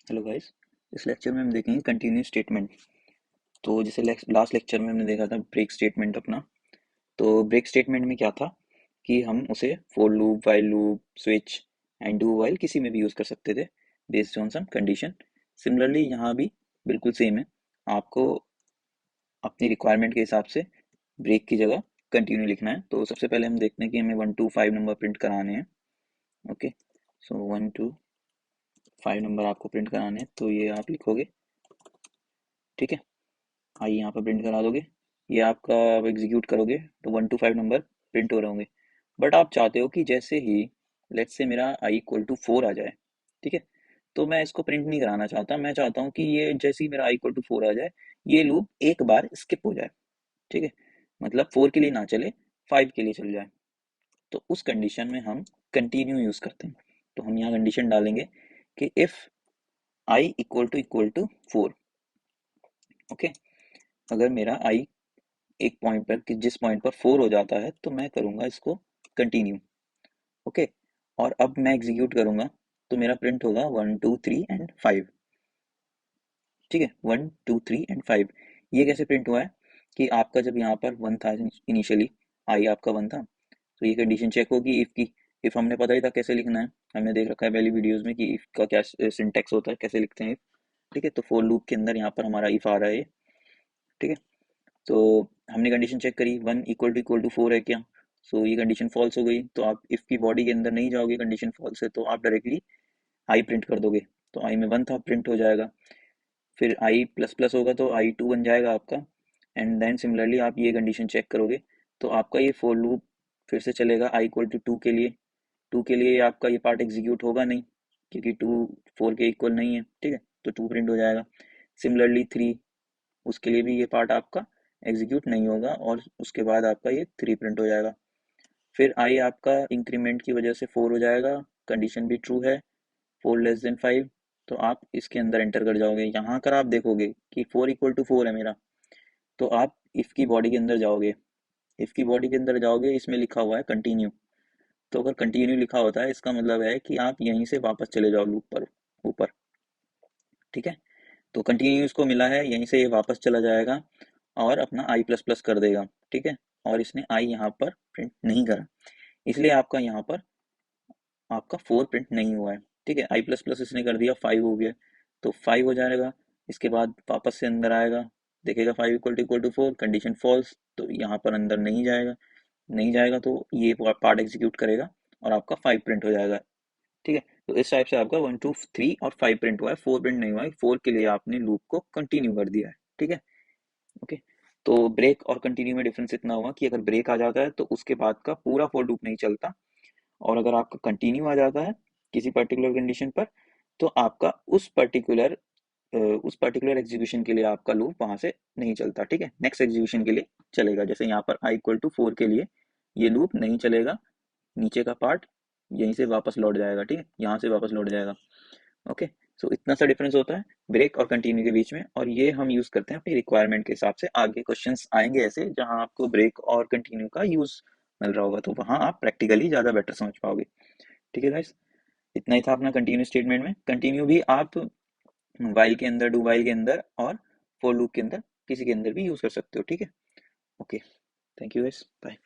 Hello guys. इस lecture में हम देखेंगे कंटिन्यूस स्टेटमेंट। तो जैसे लास्ट लेक्चर में हमने देखा था ब्रेक स्टेटमेंट अपना। तो ब्रेक स्टेटमेंट में क्या था कि हम उसे for loop, while loop, switch and do while किसी में भी यूज़ कर सकते थे based on some condition. Similarly यहाँ भी बिल्कुल सेम है। आपको अपनी रिक्वायरमेंट के हिसाब से ब्रेक की जगह कंटिन्यू लिखना है। तो सबसे पहले हम देखते हैं कि हमें 1 to 5 नंबर प्रिंट कराने हैं। ओके, सो 1 to 5 नंबर आपको प्रिंट कराने हैं, तो ये आप लिखोगे। ठीक है, आइए यहाँ पर प्रिंट करा दोगे। ये आपका आप एग्जीक्यूट करोगे तो 1 to 5 नंबर प्रिंट हो रहे होंगे। बट आप चाहते हो कि जैसे ही लेट्स से मेरा i = 4 आ जाए, ठीक है, तो मैं इसको प्रिंट नहीं कराना चाहता। मैं चाहता हूँ कि ये जैसे ही मेरा i = 4 आ जाए, ये लूप एक बार स्किप हो जाए। ठीक है, मतलब 4 के लिए ना चले, 5 के लिए चल जाए। तो उस कंडीशन में हम कंटिन्यू यूज करते हैं। तो हम यहाँ कंडीशन डालेंगे कि इफ i =4। ओके, अगर मेरा i एक पॉइंट पर कि जिस पॉइंट पर 4 हो जाता है तो मैं करूंगा इसको कंटिन्यू। ओके, और अब मैं एग्जीक्यूट करूंगा तो मेरा प्रिंट होगा 1 2 3 एंड 5। ठीक है, 1 2 3 एंड 5। ये कैसे प्रिंट हुआ है कि आपका जब यहाँ पर 1 था, इनिशियली आई आपका 1 था, तो ये कंडीशन चेक होगी इफ की। इफ हमने पता ही था कैसे लिखना है, हमने देख रखा है पहली वीडियोस में कि इफ का क्या सिंटेक्स होता है, कैसे लिखते हैं इफ। ठीक है, तो फॉर लूप के अंदर यहाँ पर हमारा इफ आ रहा है ये। ठीक है, तो हमने कंडीशन चेक करी 1 =4 है क्या। सो ये कंडीशन फॉल्स हो गई, तो आप इफ की बॉडी के अंदर नहीं जाओगे, कंडीशन फॉल्स है तो आप डायरेक्टली आई प्रिंट कर दोगे। तो आई में 1 था, प्रिंट हो जाएगा। फिर आई प्लस प्लस होगा तो i2 बन जाएगा आपका। एंड देन सिमिलरली आप ये कंडीशन चेक करोगे तो आपका ये फॉर लूप फिर से चलेगा i = 2 के लिए। 2 के लिए आपका ये पार्ट एग्जीक्यूट होगा नहीं, क्योंकि 2 4 के इक्वल नहीं है। ठीक है, तो 2 प्रिंट हो जाएगा। सिमिलरली 3, उसके लिए भी ये पार्ट आपका एग्जीक्यूट नहीं होगा और उसके बाद आपका ये 3 प्रिंट हो जाएगा। फिर आई आपका इंक्रीमेंट की वजह से 4 हो जाएगा, कंडीशन भी ट्रू है, 4<5। तो आप इसके अंदर एंटर कर जाओगे। यहाँ कर आप देखोगे कि 4 = 4 है मेरा, तो आप इफ की बॉडी के अंदर जाओगे। इफ की बॉडी के अंदर जाओगे, इसमें लिखा हुआ है कंटिन्यू। तो अगर कंटिन्यू लिखा होता है, इसका मतलब है कि आप यहीं से वापस चले जाओ लूप पर ऊपर। ठीक है, तो कंटिन्यू इसको मिला है, यहीं से ये वापस चला जाएगा और अपना आई प्लस प्लस कर देगा। ठीक है, और इसने आई यहाँ पर प्रिंट नहीं करा, इसलिए आपका यहाँ पर आपका 4 प्रिंट नहीं हुआ है। ठीक है, आई प्लस प्लस इसने कर दिया, 5 हो गया, तो 5 हो जाएगा। इसके बाद वापस से अंदर आएगा, देखेगा 5 =4, कंडीशन फॉल्स, तो यहाँ पर अंदर नहीं जाएगा। नहीं जाएगा तो ये पार्ट एग्जीक्यूट करेगा और आपका 5 प्रिंट हो जाएगा। ठीक है, तो इस टाइप से आपका 1 2 3 और 5 प्रिंट हुआ है, 4 प्रिंट नहीं हुआ है। 4 के लिए आपने लूप को कंटिन्यू कर दिया है। ठीक है, ओके। तो ब्रेक और कंटिन्यू में डिफरेंस इतना हुआ कि अगर ब्रेक आ जाता है तो उसके बाद का पूरा फॉर लूप नहीं चलता, और अगर आपका कंटिन्यू आ जाता है किसी पर्टिकुलर कंडीशन पर, तो आपका उस पर्टिकुलर एग्जीक्यूशन के लिए आपका लूप वहां से नहीं चलता। ठीक है, नेक्स्ट एग्जीक्यूशन के लिए चलेगा। जैसे यहाँ पर i = 4 के लिए ये लूप नहीं चलेगा, नीचे का पार्ट यहीं से वापस लौट जाएगा। ठीक है, यहाँ से वापस लौट जाएगा। ओके, सो इतना सा डिफरेंस होता है ब्रेक और कंटिन्यू के बीच में, और ये हम यूज करते हैं अपनी रिक्वायरमेंट के हिसाब से। आगे क्वेश्चंस आएंगे ऐसे जहां आपको ब्रेक और कंटिन्यू का यूज मिल रहा होगा, तो वहां आप प्रैक्टिकली ज्यादा बेटर समझ पाओगे। ठीक है गाइस, इतना ही था अपना कंटिन्यू स्टेटमेंट में। कंटिन्यू भी आप वाइल के अंदर, डू वाइल के अंदर और फॉर लूप के अंदर, किसी के अंदर भी यूज कर सकते हो। ठीक है, okay, thank you guys, bye.